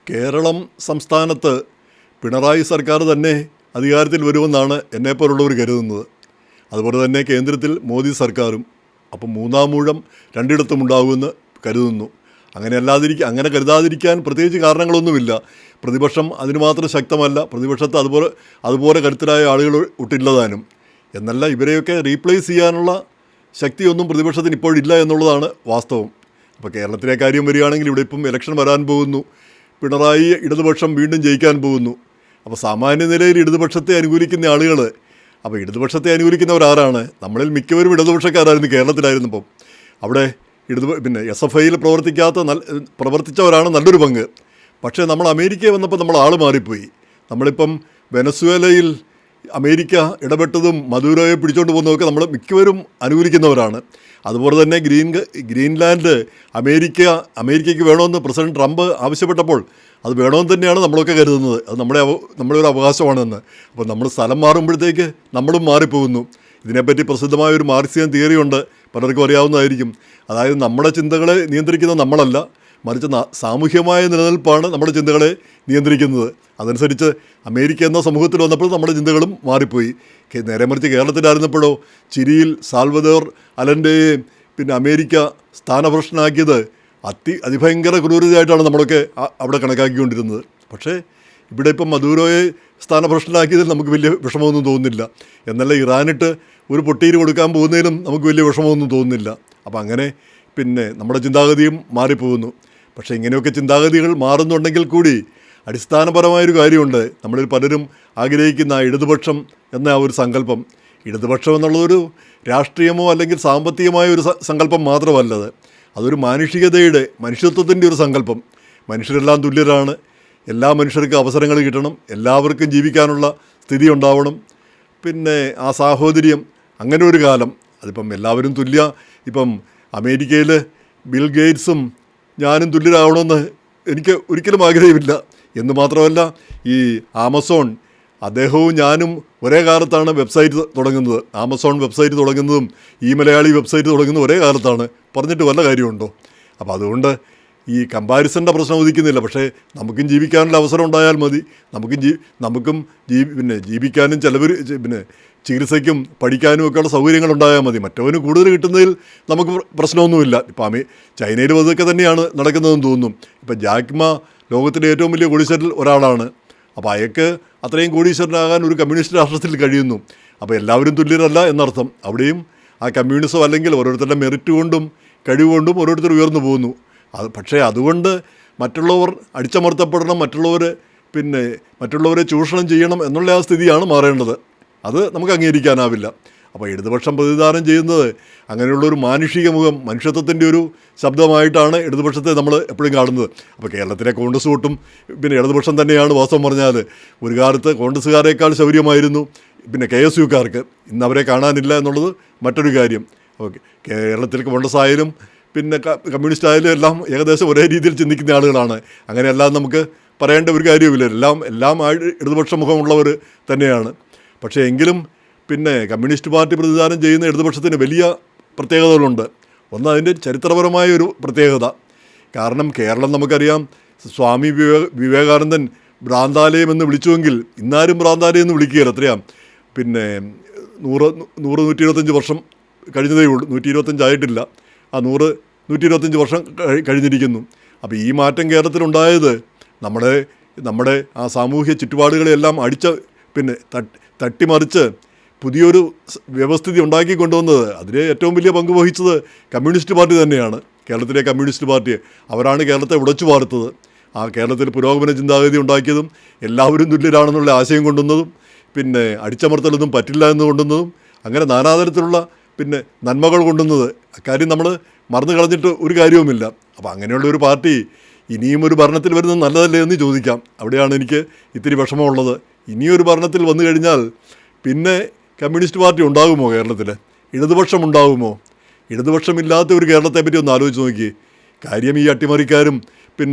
കേരളം സംസ്ഥാനത്ത് പിണറായി സർക്കാർ തന്നെ അധികാരത്തിൽ വരുമെന്നാണ് എന്നെപ്പോലുള്ളവർ കരുതുന്നത്. അതുപോലെ തന്നെ കേന്ദ്രത്തിൽ മോദി സർക്കാരും. അപ്പം മൂന്നാം ഊഴം രണ്ടിടത്തും ഉണ്ടാകുമെന്ന് കരുതുന്നു. അങ്ങനെ കരുതാതിരിക്കാൻ പ്രത്യേകിച്ച് കാരണങ്ങളൊന്നുമില്ല. പ്രതിപക്ഷം അതിന് മാത്രം ശക്തമല്ല. പ്രതിപക്ഷത്ത് അതുപോലെ കരുത്തരായ ആളുകൾ ഒട്ടില്ലതാനും. എന്നല്ല, ഇവരെയൊക്കെ റീപ്ലേസ് ചെയ്യാനുള്ള ശക്തിയൊന്നും പ്രതിപക്ഷത്തിന് ഇപ്പോഴില്ല എന്നുള്ളതാണ് വാസ്തവം. അപ്പോൾ കേരളത്തിലെ കാര്യം വരികയാണെങ്കിൽ ഇവിടെ ഇപ്പം ഇലക്ഷൻ വരാൻ പോകുന്നു. പിണറായി ഇടതുപക്ഷം വീണ്ടും ജയിക്കാൻ പോകുന്നു. അപ്പോൾ സാമാന്യ നിലയിൽ ഇടതുപക്ഷത്തെ അനുകൂലിക്കുന്ന ആളുകൾ, അപ്പോൾ ഇടതുപക്ഷത്തെ അനുകൂലിക്കുന്നവരാരാണ്? നമ്മളിൽ മിക്കവരും ഇടതുപക്ഷക്കാരായിരുന്നു കേരളത്തിലായിരുന്നപ്പം. അവിടെ SFIയിൽ പ്രവർത്തിച്ചവരാണ് നല്ലൊരു പങ്ക്. പക്ഷേ നമ്മൾ അമേരിക്കയിൽ വന്നപ്പോൾ നമ്മൾ ആൾ മാറിപ്പോയി. നമ്മളിപ്പം വെനസ്വേലയിൽ അമേരിക്ക ഇടപെട്ടതും മദുരോയെ പിടിച്ചുകൊണ്ട് പോകുന്നതൊക്കെ നമ്മൾ മിക്കവരും അനുകൂലിക്കുന്നവരാണ്. അതുപോലെ തന്നെ ഗ്രീൻലാൻഡ് അമേരിക്കയ്ക്ക് വേണമെന്ന് പ്രസിഡന്റ് ട്രംപ് ആവശ്യപ്പെട്ടപ്പോൾ അത് വേണമെന്ന് തന്നെയാണ് നമ്മളൊക്കെ കരുതുന്നത്. അത് നമ്മുടെ ഒരു അവകാശമാണെന്ന്. അപ്പോൾ നമ്മൾ സ്ഥലം മാറുമ്പോഴത്തേക്ക് നമ്മളും മാറിപ്പോകുന്നു. ഇതിനെപ്പറ്റി പ്രസിദ്ധമായ ഒരു മാർക്സിയൻ തിയറിയുണ്ട്, പലർക്കും അറിയാവുന്നതായിരിക്കും. അതായത് നമ്മുടെ ചിന്തകളെ നിയന്ത്രിക്കുന്നത് നമ്മളല്ല, മറിച്ച് സാമൂഹ്യമായ നിലനിൽപ്പാണ് നമ്മുടെ ചിന്തകളെ നിയന്ത്രിക്കുന്നത്. അതനുസരിച്ച് അമേരിക്ക എന്ന സമൂഹത്തിൽ വന്നപ്പോൾ നമ്മുടെ ചിന്തകളും മാറിപ്പോയി. നേരെ മറിച്ച് കേരളത്തിലായിരുന്നപ്പോഴോ ചിരിയിൽ സാൽവദോർ അലൻ്റെ അമേരിക്ക സ്ഥാനഭ്രഷ്ടനാക്കിയത് അതിഭയങ്കര ക്രൂരതയായിട്ടാണ് നമ്മളൊക്കെ അവിടെ കണക്കാക്കിക്കൊണ്ടിരുന്നത്. പക്ഷേ ഇവിടെ ഇപ്പം മദൂരോയെ സ്ഥാനഭ്രഷ്ടനാക്കിയതിൽ നമുക്ക് വലിയ വിഷമമൊന്നും തോന്നുന്നില്ല. എന്നല്ല, ഇറാനിട്ട് ഒരു പൊട്ടീര് കൊടുക്കാൻ പോകുന്നതിലും നമുക്ക് വലിയ വിഷമമൊന്നും തോന്നുന്നില്ല. അപ്പം അങ്ങനെ നമ്മുടെ ചിന്താഗതിയും മാറിപ്പോകുന്നു. പക്ഷേ ഇങ്ങനെയൊക്കെ ചിന്താഗതികൾ മാറുന്നുണ്ടെങ്കിൽ കൂടി അടിസ്ഥാനപരമായൊരു കാര്യമുണ്ട്. നമ്മളിൽ പലരും ആഗ്രഹിക്കുന്ന ഇടതുപക്ഷം എന്ന ഒരു സങ്കല്പം. ഇടതുപക്ഷം എന്നുള്ളതൊരു രാഷ്ട്രീയമോ അല്ലെങ്കിൽ സാമ്പത്തികമായ ഒരു സങ്കല്പം മാത്രമല്ലത്. അതൊരു മാനുഷികതയുടെ, മനുഷ്യത്വത്തിൻ്റെ ഒരു സങ്കല്പം. മനുഷ്യരെല്ലാം തുല്യരാണ്. എല്ലാ മനുഷ്യർക്കും അവസരങ്ങൾ കിട്ടണം. എല്ലാവർക്കും ജീവിക്കാനുള്ള സ്ഥിതി ഉണ്ടാവണം. ആ സാഹോദര്യം, അങ്ങനെ ഒരു കാലം. അതിപ്പം എല്ലാവരും ഇപ്പം അമേരിക്കയിൽ ബിൽ ഗേറ്റ്സും ഞാനും തുല്യരാകണമെന്ന് എനിക്ക് ഒരിക്കലും ആഗ്രഹമില്ല. എന്ന് മാത്രമല്ല, ഈ ആമസോൺ, അദ്ദേഹവും ഞാനും ഒരേ കാലത്താണ് വെബ്സൈറ്റ് തുടങ്ങുന്നത്. ആമസോൺ വെബ്സൈറ്റ് തുടങ്ങുന്നതും ഈ മലയാളി വെബ്സൈറ്റ് തുടങ്ങുന്നതും ഒരേ കാലത്താണ്. പറഞ്ഞിട്ട് വല്ല കാര്യമുണ്ടോ? അപ്പോൾ അതുകൊണ്ട് ഈ കമ്പാരിസൻ്റെ പ്രശ്നം ഉദിക്കുന്നില്ല. പക്ഷേ നമുക്കും ജീവിക്കാനുള്ള അവസരം ഉണ്ടായാൽ മതി. നമുക്കും ജീവിക്കാനും ചികിത്സയ്ക്കും പഠിക്കാനും ഒക്കെയുള്ള സൗകര്യങ്ങളുണ്ടായാൽ മതി. മറ്റവന് കൂടുതൽ കിട്ടുന്നതിൽ നമുക്ക് പ്രശ്നമൊന്നുമില്ല. ഇപ്പം ചൈനയിൽ അതൊക്കെ തന്നെയാണ് നടക്കുന്നതെന്ന് തോന്നുന്നു. ഇപ്പം ജാക്മ ലോകത്തിലെ ഏറ്റവും വലിയ കോടീശ്വരരിൽ ഒരാളാണ്. അപ്പോൾ അയാൾക്ക് അത്രയും കോടീശ്വരനാകാൻ ഒരു കമ്മ്യൂണിസ്റ്റ് രാഷ്ട്രത്തിൽ കഴിയുന്നു. അപ്പോൾ എല്ലാവരും തുല്യരല്ല എന്നർത്ഥം. അവിടെയും ആ കമ്മ്യൂണിസം അല്ലെങ്കിൽ ഓരോരുത്തരുടെ മെറിറ്റ് കൊണ്ടും കഴിവുകൊണ്ടും ഓരോരുത്തർ ഉയർന്നു പോകുന്നു. പക്ഷേ അതുകൊണ്ട് മറ്റുള്ളവർ അടിച്ചമർത്തപ്പെടണം, മറ്റുള്ളവരെ ചൂഷണം ചെയ്യണം എന്നുള്ള ആ സ്ഥിതിയാണ് മാറേണ്ടത്. അത് നമുക്ക് അംഗീകരിക്കാനാവില്ല. അപ്പോൾ ഇടതുപക്ഷം പ്രതിദാനം ചെയ്യുന്നത് അങ്ങനെയുള്ളൊരു മാനുഷിക മുഖം, മനുഷ്യത്വത്തിൻ്റെ ഒരു ശബ്ദമായിട്ടാണ് ഇടതുപക്ഷത്തെ നമ്മൾ എപ്പോഴും കാണുന്നത്. അപ്പോൾ കേരളത്തിലെ കോൺഗ്രസ് വോട്ടും ഇടതുപക്ഷം തന്നെയാണ്. വാസ്തവം പറഞ്ഞാൽ ഒരു കാലത്ത് കോൺഗ്രസ്സുകാരേക്കാൾ ശൗര്യമായിരുന്നു KSUക്കാർക്ക്. ഇന്ന് അവരെ കാണാനില്ല എന്നുള്ളത് മറ്റൊരു കാര്യം. ഓക്കെ, കേരളത്തിൽ കോൺഗ്രസ് ആയാലും കമ്മ്യൂണിസ്റ്റ് ആയാലും എല്ലാം ഏകദേശം ഒരേ രീതിയിൽ ചിന്തിക്കുന്ന ആളുകളാണ്. അങ്ങനെയെല്ലാം നമുക്ക് പറയേണ്ട ഒരു കാര്യവുമില്ല. എല്ലാം ഇടതുപക്ഷ മുഖമുള്ളവർ തന്നെയാണ്. പക്ഷേ എങ്കിലും കമ്മ്യൂണിസ്റ്റ് പാർട്ടി പ്രതിദാനം ചെയ്യുന്ന ഇടതുപക്ഷത്തിന് വലിയ പ്രത്യേകതകളുണ്ട്. ഒന്ന്, അതിൻ്റെ ചരിത്രപരമായ ഒരു പ്രത്യേകത. കാരണം കേരളം നമുക്കറിയാം, സ്വാമി വിവേകാനന്ദൻ ഭ്രാന്താലയം എന്ന് വിളിച്ചുവെങ്കിൽ ഇന്നാരും ഭ്രാന്താലയം എന്ന് വിളിക്കുകയില്ല. എത്രയാണ് 100-125 വർഷം കഴിഞ്ഞതേ ഉള്ളൂ. 125 ആയിട്ടില്ല. 100-125 വർഷം കഴിഞ്ഞിരിക്കുന്നു. അപ്പോൾ ഈ മാറ്റം കേരളത്തിലുണ്ടായത് നമ്മുടെ ആ സാമൂഹ്യ ചുറ്റുപാടുകളെല്ലാം തട്ടിമറിച്ച് പുതിയൊരു വ്യവസ്ഥിതി ഉണ്ടാക്കിക്കൊണ്ടുവന്നത്, അതിലെ ഏറ്റവും വലിയ പങ്ക് വഹിച്ചത് കമ്മ്യൂണിസ്റ്റ് പാർട്ടി തന്നെയാണ്. കേരളത്തിലെ കമ്മ്യൂണിസ്റ്റ് പാർട്ടി അവരാണ് കേരളത്തെ ഉടച്ചു വാർത്തത്. ആ കേരളത്തിൽ പുരോഗമന ചിന്താഗതി ഉണ്ടാക്കിയതും എല്ലാവരും തുല്യരാണെന്നുള്ള ആശയം കൊണ്ടുവന്നതും അടിച്ചമർത്തലൊന്നും പറ്റില്ല എന്ന് കൊണ്ടുവന്നതും അങ്ങനെ നാനാതരത്തിലുള്ള നന്മകൾ കൊണ്ടുവന്നത്. അക്കാര്യം നമ്മൾ മറന്നു കളഞ്ഞിട്ട് ഒരു കാര്യവുമില്ല. അപ്പോൾ അങ്ങനെയുള്ള ഒരു പാർട്ടി ഇനിയും ഒരു ഭരണത്തിൽ വരുന്നത് നല്ലതല്ലേ എന്ന് ചോദിക്കാം. അവിടെയാണ് എനിക്ക് ഇത്തിരി വിഷമമുള്ളത്. ഇനിയൊരു ഭരണത്തിൽ വന്നു കഴിഞ്ഞാൽ കമ്മ്യൂണിസ്റ്റ് പാർട്ടി ഉണ്ടാകുമോ കേരളത്തിൽ? ഇടതുപക്ഷം ഉണ്ടാകുമോ? ഇടതുപക്ഷമില്ലാത്ത ഒരു കേരളത്തെപ്പറ്റി ഒന്ന് ആലോചിച്ച് നോക്കി. കാര്യം ഈ അട്ടിമറിക്കാരും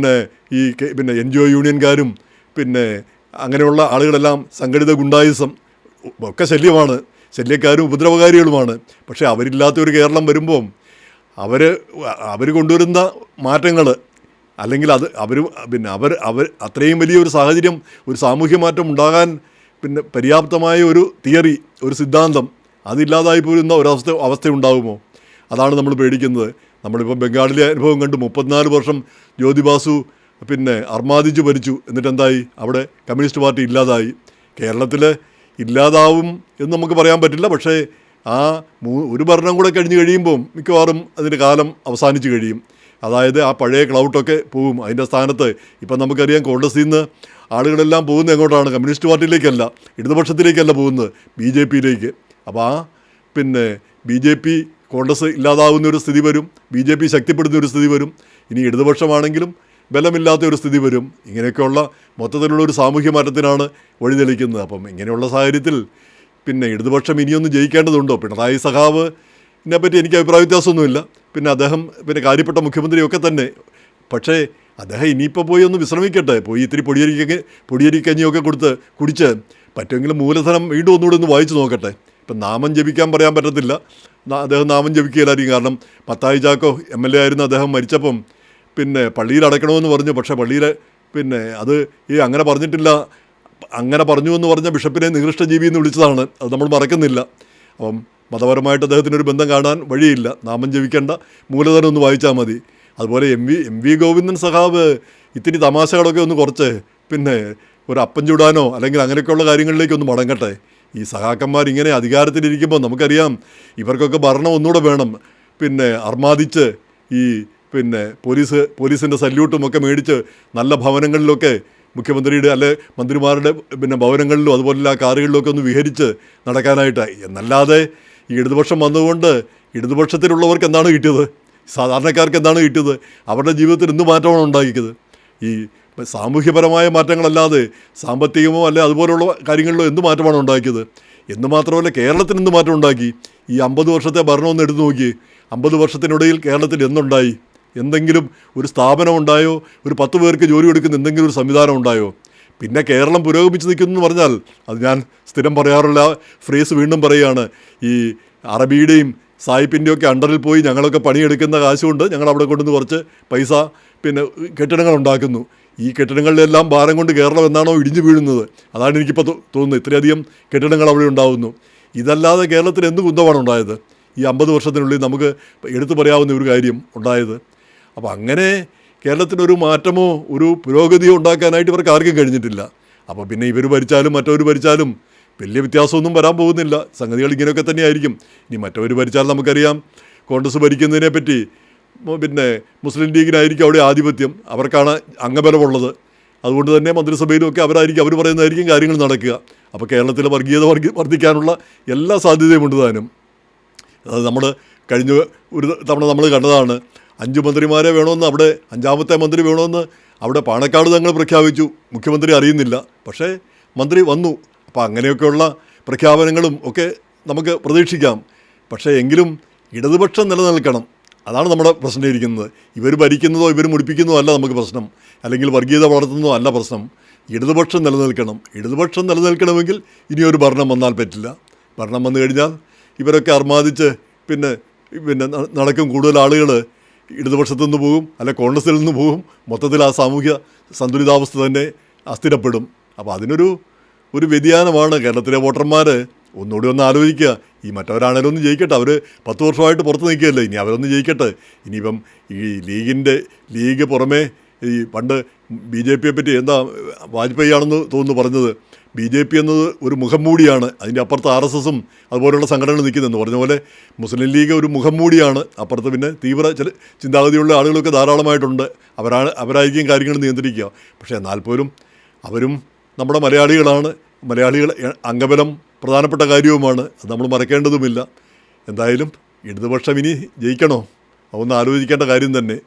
ഈ NGO യൂണിയൻകാരും അങ്ങനെയുള്ള ആളുകളെല്ലാം സംഘടിത ഗുണ്ടായിസം ഒക്കെ ശല്യക്കാരും ഉപദ്രവകാരികളുമാണ്. പക്ഷേ അവരില്ലാത്ത ഒരു കേരളം വരുമ്പം അവർ കൊണ്ടുവരുന്ന മാറ്റങ്ങൾ അല്ലെങ്കിൽ അത് അവർ അത്രയും വലിയ ഒരു സാഹചര്യം, ഒരു സാമൂഹ്യ മാറ്റം ഉണ്ടാകാൻ പര്യാപ്തമായ ഒരു തിയറി, ഒരു സിദ്ധാന്തം അതില്ലാതായി പോരുന്ന അവസ്ഥ ഉണ്ടാകുമോ? അതാണ് നമ്മൾ പേടിക്കുന്നത്. നമ്മളിപ്പോൾ ബംഗാളിലെ അനുഭവം കണ്ട് 34 വർഷം ജ്യോതിബാസു അർമാദിച്ച് ഭരിച്ചു. എന്നിട്ടെന്തായി? അവിടെ കമ്മ്യൂണിസ്റ്റ് പാർട്ടി ഇല്ലാതായി. കേരളത്തിൽ ഇല്ലാതാവും എന്ന് നമുക്ക് പറയാൻ പറ്റില്ല. പക്ഷേ ഒരു ഭരണം കൂടെ കഴിഞ്ഞ് കഴിയുമ്പോൾ മിക്കവാറും അതിൻ്റെ കാലം അവസാനിച്ച് കഴിയും. അതായത് ആ പഴയ ക്ലൗട്ടൊക്കെ പോവും. അതിൻ്റെ സ്ഥാനത്ത് ഇപ്പം നമുക്കറിയാം കോൺഗ്രസിൽ നിന്ന് ആളുകളെല്ലാം പോകുന്നത് എങ്ങോട്ടാണ്? കമ്മ്യൂണിസ്റ്റ് പാർട്ടിയിലേക്കല്ല, ഇടതുപക്ഷത്തിലേക്കല്ല പോകുന്നത്, BJP-യിലേക്ക്. അപ്പോൾ BJP കോൺഗ്രസ് ഇല്ലാതാവുന്നൊരു സ്ഥിതി വരും, BJP ശക്തിപ്പെടുന്നൊരു സ്ഥിതി വരും. ഇനി ഇടതുപക്ഷമാണെങ്കിലും ബലമില്ലാത്ത ഒരു സ്ഥിതി വരും. ഇങ്ങനെയൊക്കെയുള്ള മൊത്തത്തിലുള്ള ഒരു സാമൂഹ്യ മാറ്റത്തിനാണ് വഴിതെളിക്കുന്നത്. അപ്പം ഇങ്ങനെയുള്ള സാഹചര്യത്തിൽ ഇടതുപക്ഷം ഇനിയൊന്നും ജയിക്കേണ്ടതുണ്ടോ? പിണറായി സഖാവിനെ പറ്റി എനിക്ക് അഭിപ്രായ വ്യത്യാസമൊന്നുമില്ല. അദ്ദേഹം കാര്യപ്പെട്ട മുഖ്യമന്ത്രിയൊക്കെ തന്നെ. പക്ഷേ അദ്ദേഹം ഇനിയിപ്പോൾ പോയി ഒന്ന് വിശ്രമിക്കട്ടെ. പോയി ഇത്തിരി പൊടിയരിക്കഞ്ഞിയൊക്കെ കുടിച്ച് പറ്റുമെങ്കിലും മൂലധനം വീണ്ടും ഒന്നുകൂടെ ഒന്ന് വായിച്ചു നോക്കട്ടെ. ഇപ്പം നാമം ജപിക്കാൻ പറയാൻ പറ്റത്തില്ല. അദ്ദേഹം നാമം ജപിക്കുകയില്ലായിരിക്കും. കാരണം മത്തായി ചാക്കോ MLA ആയിരുന്നു. അദ്ദേഹം മരിച്ചപ്പം പള്ളിയിൽ അടയ്ക്കണമെന്ന് പറഞ്ഞു. പക്ഷേ പള്ളിയിൽ അത് അങ്ങനെ പറഞ്ഞിട്ടില്ല, അങ്ങനെ പറഞ്ഞു എന്ന് പറഞ്ഞ ബിഷപ്പിനെ നികൃഷ്ടജീവി എന്ന് വിളിച്ചതാണ്. അത് നമ്മൾ മറക്കുന്നില്ല. അപ്പം മതപരമായിട്ട് അദ്ദേഹത്തിനൊരു ബന്ധം കാണാൻ വഴിയില്ല. നാമം ജപിക്കേണ്ട, മൂലധനം ഒന്ന് വായിച്ചാൽ മതി. അതുപോലെ എം വി ഗോവിന്ദൻ സഖാവ് ഇത്തിരി തമാശകളൊക്കെ ഒന്ന് കുറച്ച് ഒരു അപ്പം ചൂടാനോ അല്ലെങ്കിൽ അങ്ങനെയൊക്കെയുള്ള കാര്യങ്ങളിലേക്കൊന്ന് മടങ്ങട്ടെ. ഈ സഖാക്കന്മാർ ഇങ്ങനെ അധികാരത്തിലിരിക്കുമ്പോൾ നമുക്കറിയാം ഇവർക്കൊക്കെ ഭരണം ഒന്നുകൂടെ വേണം. അർമാദിച്ച് ഈ പോലീസിൻ്റെ സല്യൂട്ടും ഒക്കെ മേടിച്ച് നല്ല ഭവനങ്ങളിലൊക്കെ മുഖ്യമന്ത്രിയുടെ അല്ലെ മന്ത്രിമാരുടെ ഭവനങ്ങളിലും അതുപോലുള്ള ആ കാറുകളിലൊക്കെ ഒന്ന് വിഹരിച്ച് നടക്കാനായിട്ട്. എന്നല്ലാതെ ഈ ഇടതുപക്ഷം വന്നതുകൊണ്ട് ഇടതുപക്ഷത്തിലുള്ളവർക്ക് എന്താണ് കിട്ടിയത്? സാധാരണക്കാർക്ക് എന്താണ് കിട്ടിയത്? അവരുടെ ജീവിതത്തിൽ എന്ത് മാറ്റമാണ് ഉണ്ടാക്കിയത്? ഈ സാമൂഹ്യപരമായ മാറ്റങ്ങളല്ലാതെ സാമ്പത്തികമോ അല്ലെ അതുപോലുള്ള കാര്യങ്ങളിലോ എന്ത് മാറ്റമാണ് ഉണ്ടാക്കിയത്? എന്ന് മാത്രമല്ല കേരളത്തിന് എന്ത് മാറ്റം ഉണ്ടാക്കി? ഈ 50 വർഷത്തെ ഭരണം ഒന്ന് എടുത്തു നോക്കി. 50 വർഷത്തിനിടയിൽ കേരളത്തിൽ എന്തുണ്ടായി? എന്തെങ്കിലും ഒരു സ്ഥാപനം ഉണ്ടായോ? ഒരു 10 പേർക്ക് ജോലി കൊടുക്കുന്ന എന്തെങ്കിലും ഒരു സംവിധാനം ഉണ്ടായോ? പിന്നെ കേരളം പുരോഗമിച്ച് നിൽക്കുന്നു എന്ന് പറഞ്ഞാൽ അത് ഞാൻ സ്ഥിരം പറയാറുള്ള ഫ്രേസ് വീണ്ടും പറയുകയാണ്. ഈ അറബിയുടെയും സായിപ്പിൻ്റെയും ഒക്കെ അണ്ടറിൽ പോയി ഞങ്ങളൊക്കെ പണിയെടുക്കുന്ന കാശുകൊണ്ട് ഞങ്ങൾ അവിടെ കൊണ്ടുവന്ന് കുറച്ച് പൈസ കെട്ടിടങ്ങൾ ഉണ്ടാക്കുന്നു. ഈ കെട്ടിടങ്ങളിലെല്ലാം ഭാരം കൊണ്ട് കേരളം എന്നാണോ ഇടിഞ്ഞു വീഴുന്നത്? അതാണ് എനിക്കിപ്പോൾ തോന്നുന്നത്. ഇത്രയധികം കെട്ടിടങ്ങൾ അവിടെ ഉണ്ടാകുന്നു. ഇതല്ലാതെ കേരളത്തിൽ എന്ത് കുന്തമാണ് ഉണ്ടായത് ഈ 50 വർഷത്തിനുള്ളിൽ? നമുക്ക് എടുത്തു പറയാവുന്ന ഒരു കാര്യം ഉണ്ടായത്. അപ്പോൾ അങ്ങനെ കേരളത്തിനൊരു മാറ്റമോ ഒരു പുരോഗതിയോ ഉണ്ടാക്കാനായിട്ട് ഇവർക്ക് ആർക്കും കഴിഞ്ഞിട്ടില്ല. അപ്പോൾ പിന്നെ ഇവർ ഭരിച്ചാലും മറ്റവർ ഭരിച്ചാലും വലിയ വ്യത്യാസമൊന്നും വരാൻ പോകുന്നില്ല. സംഗതികൾ ഇങ്ങനെയൊക്കെ തന്നെയായിരിക്കും. ഇനി മറ്റവർ ഭരിച്ചാൽ നമുക്കറിയാം കോൺഗ്രസ് ഭരിക്കുന്നതിനെ പറ്റി മുസ്ലിം ലീഗിനായിരിക്കും അവിടെ ആധിപത്യം, അവർക്കാണ് അംഗബലമുള്ളത്. അതുകൊണ്ട് തന്നെ മന്ത്രിസഭയിലുമൊക്കെ അവർ പറയുന്നതായിരിക്കും കാര്യങ്ങൾ നടക്കുക. അപ്പോൾ കേരളത്തിലെ വർഗീയത വർദ്ധിക്കാനുള്ള എല്ലാ സാധ്യതയും ഉണ്ട് താനും. അത് നമ്മൾ കഴിഞ്ഞ ഒരു തവണ നമ്മൾ കണ്ടതാണ്. 5 മന്ത്രിമാരെ വേണമെന്ന് അവിടെ 5ാമത്തെ മന്ത്രി വേണമെന്ന് അവിടെ പാണക്കാട് തങ്ങൾ പ്രഖ്യാപിച്ചു. മുഖ്യമന്ത്രി അറിയുന്നില്ല, പക്ഷേ മന്ത്രി വന്നു. അപ്പോൾ അങ്ങനെയൊക്കെയുള്ള പ്രഖ്യാപനങ്ങളും ഒക്കെ നമുക്ക് പ്രതീക്ഷിക്കാം. പക്ഷേ എങ്കിലും ഇടതുപക്ഷം നിലനിൽക്കണം. അതാണ് നമ്മുടെ പ്രശ്നം ഇരിക്കുന്നത്. ഇവർ ഭരിക്കുന്നതോ ഇവർ മുടിപ്പിക്കുന്നതോ അല്ല നമുക്ക് പ്രശ്നം, അല്ലെങ്കിൽ വർഗീയത വളർത്തുന്നതോ അല്ല പ്രശ്നം. ഇടതുപക്ഷം നിലനിൽക്കണം. ഇടതുപക്ഷം നിലനിൽക്കണമെങ്കിൽ ഇനിയൊരു ഭരണം വന്നാൽ പറ്റില്ല. ഭരണം വന്നു കഴിഞ്ഞാൽ ഇവരൊക്കെ അർമാദിച്ച് നടക്കും. കൂടുതൽ ആളുകൾ ഇടതുപക്ഷത്തു നിന്ന് പോകും, അല്ലെ കോൺഗ്രസിൽ നിന്ന് പോകും. മൊത്തത്തിൽ ആ സാമൂഹ്യ സന്തുലിതാവസ്ഥ തന്നെ അസ്ഥിരപ്പെടും. അപ്പോൾ അതിനൊരു വ്യതിയാനമാണ്. കേരളത്തിലെ വോട്ടർമാർ ഒന്നുകൂടി ഒന്ന് ആലോചിക്കുക. ഈ മറ്റവരാണേലും ഒന്ന് ജയിക്കട്ടെ. അവർ 10 വർഷമായിട്ട് പുറത്ത് നിൽക്കുകയല്ലേ, ഇനി അവരൊന്ന് ജയിക്കട്ടെ. ഇനിയിപ്പം ഈ ലീഗ് പുറമേ ഈ പണ്ട് BJP പറ്റി എന്താ വാജ്പേയി ആണെന്ന് തോന്നുന്നു പറഞ്ഞത്, BJP എന്നത് ഒരു മുഖം മൂടിയാണ്, അതിൻ്റെ അപ്പുറത്ത് RSSും അതുപോലെയുള്ള സംഘടനകൾ നിൽക്കുന്നതെന്ന് പറഞ്ഞ പോലെ മുസ്ലിം ലീഗ് ഒരു മുഖം മൂടിയാണ്. അപ്പുറത്ത് പിന്നെ തീവ്ര ചിന്താഗതിയുള്ള ആളുകളൊക്കെ ധാരാളമായിട്ടുണ്ട്. അവരായിരിക്കും കാര്യങ്ങൾ നിയന്ത്രിക്കുക. പക്ഷേ എന്നാൽ പോലും അവരും നമ്മുടെ മലയാളികളാണ്. മലയാളികൾ അംഗബലം പ്രധാനപ്പെട്ട കാര്യവുമാണ്. അത് നമ്മൾ മറക്കേണ്ടതുമില്ല. എന്തായാലും ഇടതുപക്ഷം ഇനി ജയിക്കണോ? അതൊന്ന് ആലോചിക്കേണ്ട കാര്യം തന്നെ.